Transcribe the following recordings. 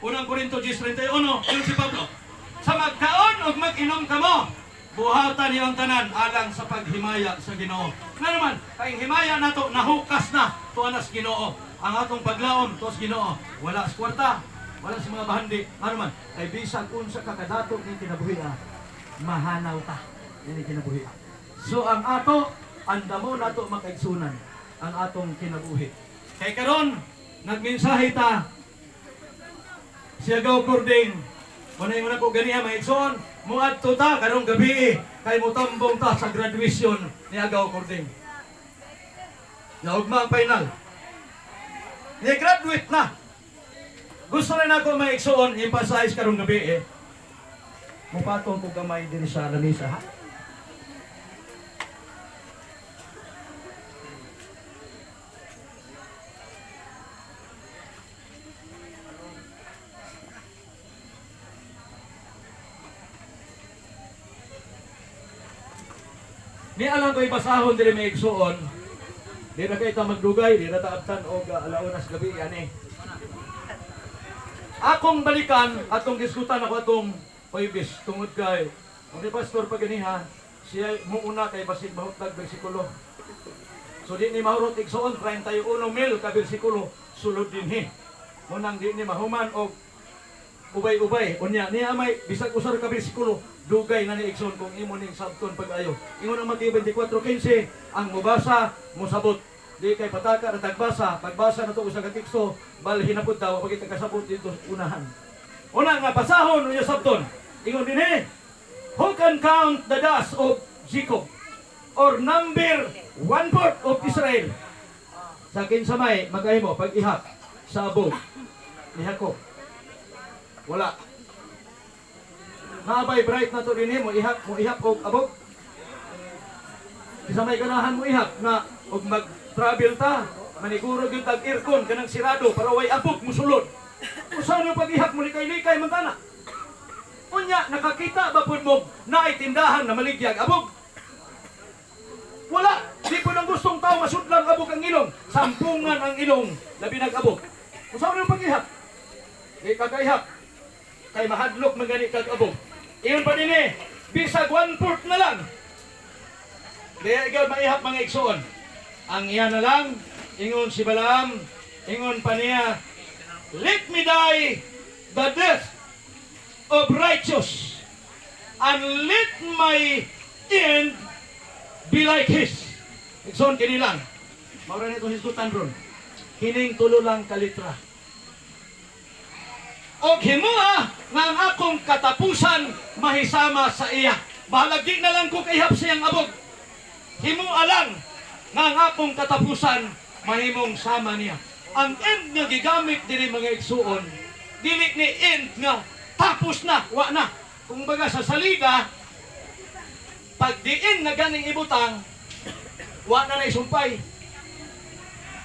Unang Korinto 10:31, yun si Pablo. Sa magkaon o mag-inom kamo, buhatan niyo ang tanan alang sa paghimaya sa Ginoo. Nga naman, kay himaya nato nahukas na tuwa na sa Ginoo. Ang atong paglaom tuwa sa Ginoo. Wala sa kwarta, wala sa mga bahandi. Nga naman, kay bisag unsa ka kadato ni kinabuhi, mahanaw ka. Yan kinabuhi. So ang ato, andamo nato makaigsunan ang atong kinabuhi. Kay karon, nagmensahe ta Siagaw Kording. Manay mo na ko ganiya maigsoon. Muadto ta karong gabi kay mutambong ta sa graduation ni Agaw Kording. Naugma ang final. Ni graduate na. Gusto rin ako maigsoon, emphasize karong gabi mupatong ko gamay din sa lamisa, ha? Ni alam ko ibasahon diri may igsuon. Di na kayo magdugay, di na taabtan o alaunas gabi ani. Akong balikan atong diskutan ako atong Huwebes tungod kay ang pastor paganiha siya muuna kay basig mahutag bersikulo. So di ni mahurot igsuon 31 mil ka bersikulo sulod dinhi. Munang di ni mahuman og ubay-ubay unya niya may bisag usar ka bersikulo dugay na ni igsoon kung imo ning sabton pag-ayo. Ingon ang Mateo 24:15 ang mubasa mosabot. Di kay pataka na tagbasa, pagbasa na to usa ka teksto balhin na pud daw pag kasabot dito unahan. Una nga basahon unya sabton. Ingon dinhi, who can count the dust of Jacob or number 1/4 of Israel? Sa kinsamay magahimo pag-ihap sa abog ni Jacob. Wala. Nabay bright na to dinhi mo ihap og abog. Sa may ganahan mo ihap na og mag-travel ta, maniguro gyud tag aircon kanang sirado para way abog musulod. Usa na pag-ihap mo likay-likay man tana. Unya nakakita ba pud mo naay tindahan na maligyag abog? Wala. Di po nang gustong tao masudlan abog ang ilong. Sampungan ang ilong labi nag-abog. Usa na pag-ihap. Di kagaihap. Kay mahadlok magani kag abog. Iyon pa din bisag 1/4 na lang. Kaya ikaw maihap mga igsoon. Ang iya na lang, ingon si Balaam, ingon pa niya, let me die the death of righteous, and let my end be like his. Igsoon kini lang. Maura nito hisgutan ron. Kining tulo lang kalitra. O himua nga ang akong katapusan mahisama sa iya. Bahalagi na lang ko kaihap siyang abog. Himua lang nga ang akong katapusan mahimong sama niya. Ang end nga gigamit diri mga igsuon, dili ni end nga tapos na, wa na. Kung baga sa salida, pag diin na ganing ibutang, wa na isumpay.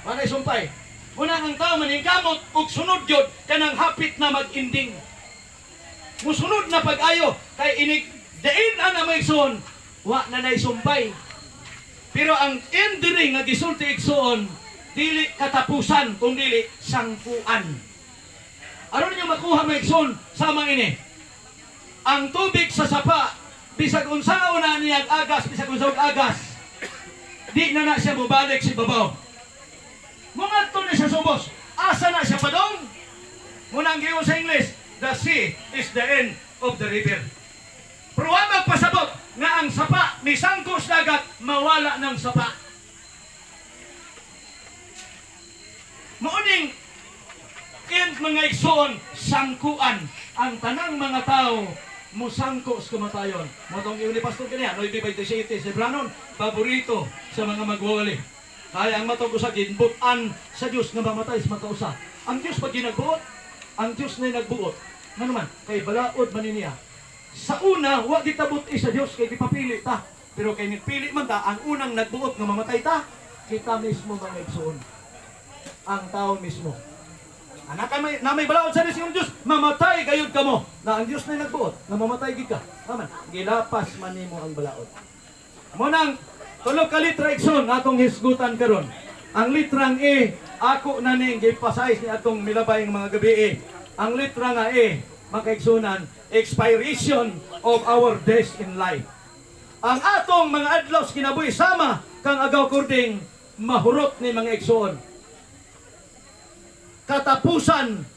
Wa na isumpay. Muna ang tao maningkamot ug sunod yun kanang hapit na mag-ending. Musunod na pag-ayo kay inig diin ana may igsoon, wa na naisumpay. Pero ang ending nga gisulti igsoon, dili katapusan kung dili sangkuan. Ano niyo makuha may igsoon sama ini? Ang tubig sa sapa, bisag unsaon na niya agas, bisag unsaon agas, di na siya mubalik sa babaw. Mungadto na siya subos. Asa na siya padong? Munang giyon sa English, the sea is the end of the river. Pero wag pasabot nga ang sapa ni sangkos dagat mawala ng sapa. Mooning end mga igsoon sangkuan ang tanang mga tao musangko sa kamatayon. Motong iuli pastor kaniya, Noy 27 Sebranon, paborito sa mga magwawali. Kaya ang matog usa ginbutan sa Dios nga mamatay sa matausa. Ang Dios pag ginagbuot, ang Dios na nagbuot. Nga naman, kay balaod man niya. Sa una, wa gitabot sa Dios kay gipapili ta. Pero kay nipili man ta, ang unang nagbuot nga mamatay ta, kita mismo mga igsoon. Ang tao mismo. Anak na may balaod sa Diyos, mamatay gayud kamo. Na ang Dios na nagbuot, nga mamatay gid ka. Aman, gilapas man nimo ang balaod. Munang tulog ka litra igsoon atong hisgutan karon. Ang litrang ako na ning gipasize ni atong milabay ng mga gabi Ang litra nga makaigsunan, expiration of our days in life. Ang atong mga adlaw sa kinabuhi sama kang agaw kurding mahurot ni mga igsoon. Katapusan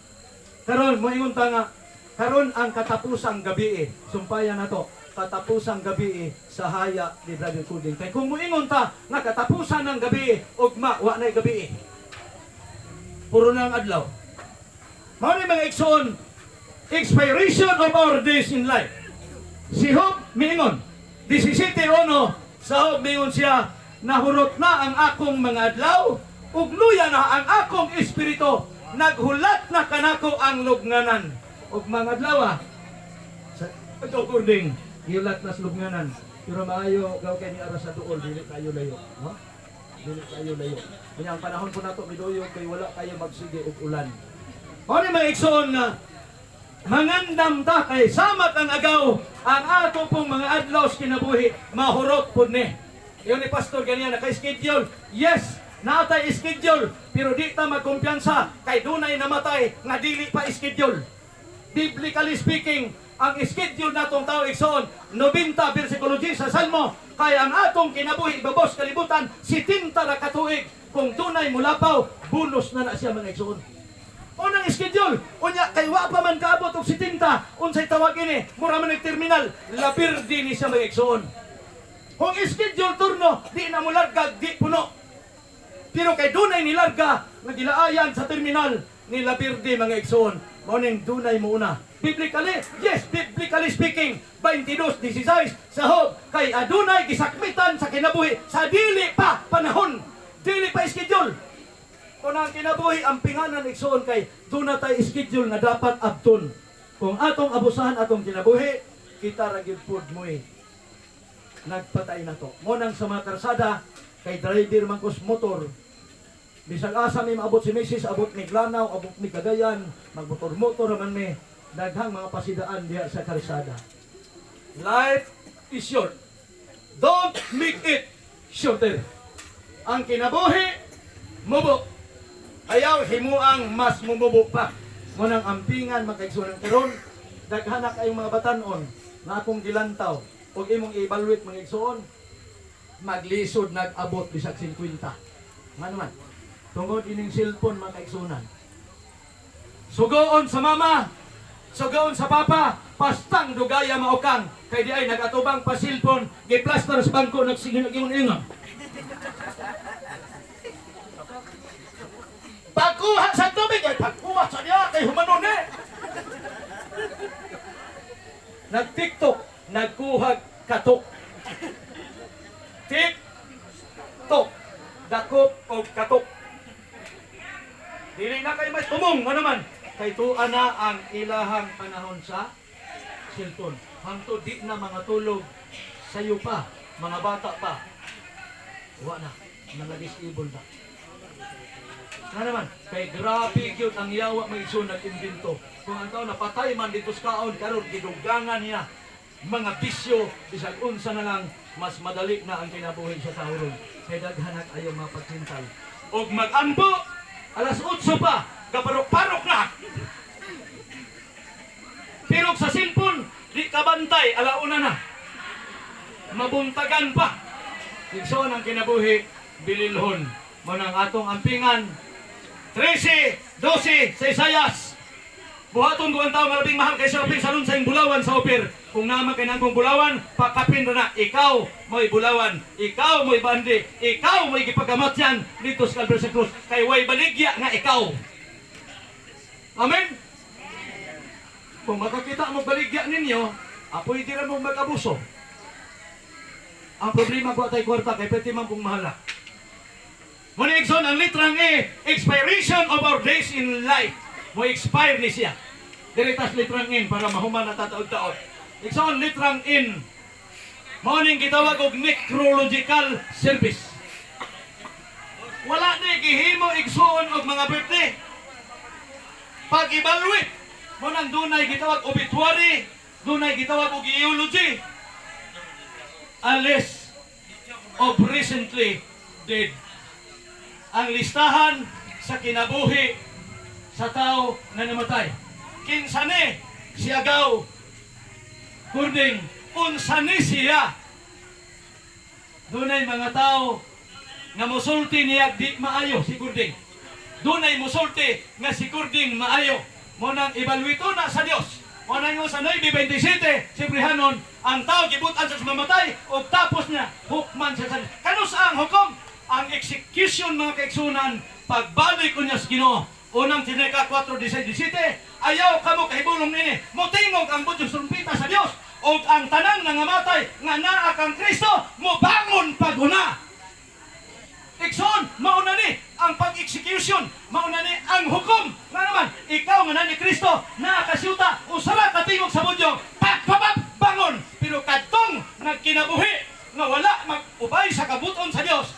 karon moingon ta nga karon ang katapusang gabi sumpayan nato katapusang gabi sa haya ni Brother Kuding. Kay kung moingon ta nga katapusan ng gabi ugma wa nay gabi. Puro na ang adlaw. Mao ni mga igsoon, expiration of our days in life. Si Job miingon 17:1 sa Job miingon siya, nahurot na ang akong mga adlaw ug luya na ang akong espiritu, naghulat na kanako ang lubnganan. Ug mga adlaw sa kurding gihulat na sa lubnganan. Pero maayo gaw kay ni ara sa duol dili kayo layo, no? Dili kayo layo. Kanya ang panahon po nato miduyo kay wala kayo magsige og ulan. Mao ni mga igsoon nga mangandam ta kay samat ang agaw ang ato pong mga adlaw sa kinabuhi mahurot pud ni. Iyon ni pastor ganiya na kay schedule. Yes, natay schedule pero di ta magkumpiyansa kay dunay namatay nga dili pa schedule. Biblically speaking, ang schedule natong tao igsoon 90 bersikulo sa Salmo kay ang atong kinabuhi babos kalibutan 70 ra ka tuig. Kung dunay mulapaw, bonus na siya mga igsoon. Unang schedule, unya kay wa pa man kaabot og 70, unsay tawag ini, mura man terminal, labirdi ni sa mga igsoon. Kung schedule turno, di na mo larga, di puno. Pero kay dunay ni larga, nagilaayan sa terminal ni labirdi mga igsoon. Mao ning dunay mo una. Biblically, yes, biblically speaking, 22:16 sa Job, kay adunay gisakmitan sa kinabuhi sa dili pa panahon, dili pa schedule. Kung ang kinabuhi, ang pinganan igsoon kay doon na tayo schedule nga dapat abton. Kung atong abusahan atong kinabuhi, kita ragid pud mo'y nagpatay na to. Ngunang sa mga karsada, kay driver man kus motor, bisag asa may maabot si Mrs., abot ni Glanaw, abot ni Cagayan, magmotor-motor man may daghang mga pasidaan diya sa karsada. Life is short. Don't make it shorter. Ang kinabuhi, mubo. Ayaw himuang mas mumubo pa. Ngunang ampingan makaigsunan karon, daghanak kayong mga batanon na akong gilantaw ug imong i-evaluate mga igsoon, maglisod nag-abot bisag 50. Nga naman, tungod ining cellphone makaigsunan. Sugoon sa mama, sugoon sa papa, pastang dugaya maukang kay di ay nagatubang pa cellphone, giplaster sa bangko nagsingon-ingon. Pagkuha sa tubig, ay pagkuha sa niya, kay humanon Nag-tiktok, nagkuha katok. Tiktok, dakop o katok. Dili na kayo may tumong, naman. Kay tuan na ang ilahang panahon sa cellphone. Hangtod di na mga tulog sayo pa, mga bata pa. Wa na, nag-disable na. Nga naman, kay grabe yun ang yawa may iso nag-invento. Kung ang tao napatay man dito sa kaon, karon gidugangan niya mga bisyo, bisag unsa na lang, mas madali na ang kinabuhi sa tao ron. Kay daghanak ayaw mapagsintal. Og mag-ampo, alas 8 pa, kaparok-parok na. Pero sa cellphone, di kabantay, alauna na. Mabuntagan pa. Igsoon ang kinabuhi, bililhon. Manang atong ampingan, 13, 12 sa Isayas. Buhaton ko ang tao nga labing mahal kay sa opir sa lunsay bulawan sa opir. Kung naman kay nang bulawan, pakapin na ikaw mo'y bulawan, ikaw mo'y bandi, ikaw mo'y gipagamatyan dito sa Calvary sa Cruz. Kay way baligya nga ikaw. Amen? Kung makakita mo baligya ninyo, apoy di rin mong mag-abuso. Ang problema ko tay kwarta kay pwede man kong mahala. Muna igsoon ang litrang expiration of our days in life. Mo expire ni siya. Diritas litrang in para mahuman na tataod-taod. Igsoon litrang in. Morning gitawag og necrological service. Wala na gihimo igsoon og mga birthday. Pag-evaluate mo nang dunay gitawag obituary, dunay gitawag og eulogy. A list of recently dead. Ang listahan sa kinabuhi sa tao na namatay. kinsane siyagaw kurding unsa ni siya. Dunay mga tao nga musulti niya di maayo si kurding. Dunay musulti nga si kurding maayo. Mo nang ibalwito na sa Dios. Mo nang yung sa 9:27 Sibrihanon ang tao gibutan sa mamatay o tapos niya hukman sa Dios. Kanus ang hukom? Ang execution mga kaigsunan pagbalik unya sa Ginoo. Unang Tinika 4:17 ayaw kamo kahibulong nini. Motingog ang budyong trumpeta sa Dios o ang tanang nga namatay nga naa kang Kristo mobangon paguna. Ikson, mauna ni ang pag-execution, mauna ni ang hukom. Nga naman, ikaw nga na ni Kristo, nakakasyuta, usara katingog sa budyo, bangon. Pero kadtong nagkinabuhi, nga wala mag-ubay sa kabuton sa Dios,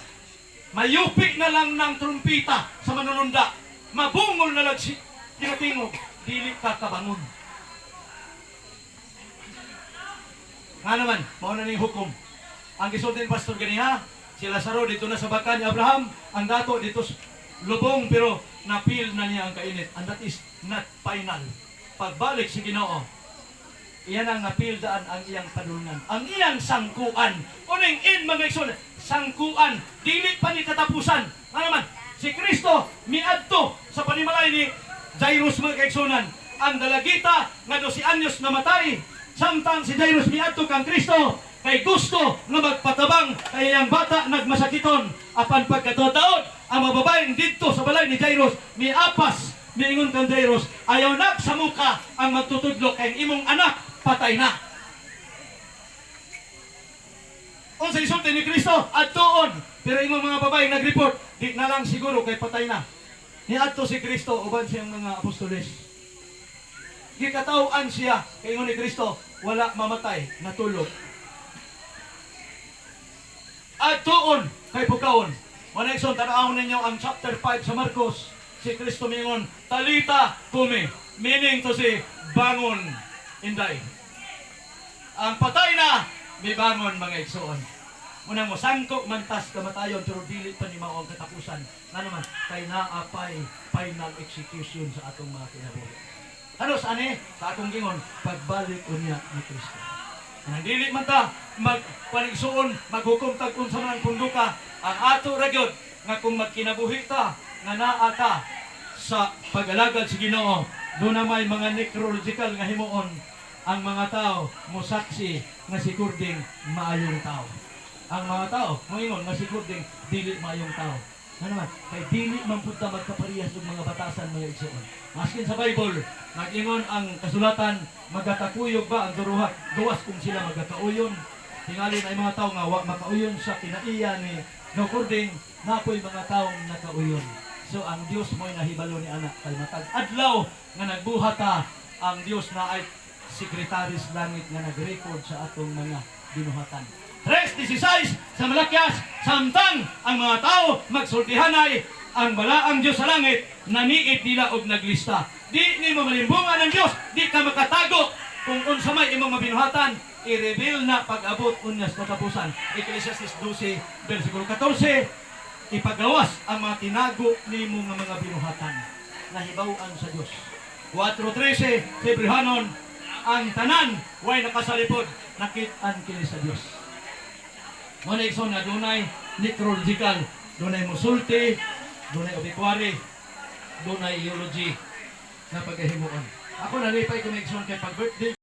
mayupi na lang ng trumpita sa manulunda, mabungol na lang si kinatingog, dili ka kabangon. Nga naman, mauna ni hukom. Ang gisultin pastor ganiha, si Lazaro dito na sa baka ni Abraham, ang dato dito lubong pero napil na niya ang kainit. And that is not final. Pagbalik si Ginoo, iyan ang napil daan ang iyang padulungan. Ang iyang sangkuan. Uning in mga igsoon, sangkuan. Dili pa ni katapusan. Ano naman, si Kristo miadto sa panimalay ni Jairus mga kaigsunan. Ang dalagita nga 12 anyos namatay. Samtang si Jairus miadto kang Kristo, kay gusto nga magpatabang kay ang bata nagmasakiton. Apan pagkataod ang mababaeng dito sa balay ni Jairus miapas miingon kang Jairus ayaw na sa muka ang magtutudlo kay imong anak patay na. Unsa isulti ni Kristo adtuon pero imong mga babaeng nagreport di na lang siguro kay patay na. Niadto si Kristo uban siyang mga apostoles. Gikataw-an siya kay ingon ni Kristo wala mamatay natulog. At tuon kay pugkaon. Manekson, tanawon ninyo ang chapter 5 sa Marcos. Si Kristo mingon, Talita kumi. Meaning to si bangon, inday. Ang patay na, may bangon mga igsoon. Muna mo, sangkok mantas kamatayon, pero dili pa ni mao ang katapusan. Na naman, kay naapay final execution sa atong mga kinabuhi. Ano sa ani? Sa akong gingon, pagbalik unya ni Kristo. Nang dili man ta magpanigsuon, maghukom tag unsa man ang punduka, ang ato ra gyud nga kung magkinabuhi ta nga naa ta sa pag-alagad sa Ginoo, do na may mga necrological nga himuon ang mga tao mosaksi nga si kurding maayong tao. Ang mga tao moingon nga si kurding dili maayong tao. Ano naman, kay dili man pud ta magkaparehas og mga batasan mga igsoon. Maskin sa Bible, nag-ingon ang kasulatan, magkakuyog ba ang duruha? Gawas kung sila magkakauyon. Tingali na yung mga tao nga makauyon sa kinaiya ni Nokurding, napoy mga taong nakauyon. So ang Dios mo'y nahibalo ni anak kay matag adlaw nga nagbuhata ang Dios na ay sekretaris langit nga nag-record sa atong mga binuhatan. 3:16 sa Malakyas, samtang ang mga tao magsultihanay ang balaang Diyos sa langit, naniit nila og naglista. Di ni mo malimbungan ng Diyos, di ka makatago kung unsa may imong mabinuhatan, i-reveal na pag-abot unyas katapusan. Ecclesiastes 12, versikulo 14, ipagawas ang mga tinago nimo nga mga binuhatan. Nahibaw-an sa Diyos. 4:13, Sibrihanon, ang tanan, way nakasalipod, nakit-an kini sa Diyos. Muna ikson nga dunay necrological, dunay musulti, dunay obituary, dunay eulogy na pagkahimuon. Ako nalipay ko na ikson kay pag-birthday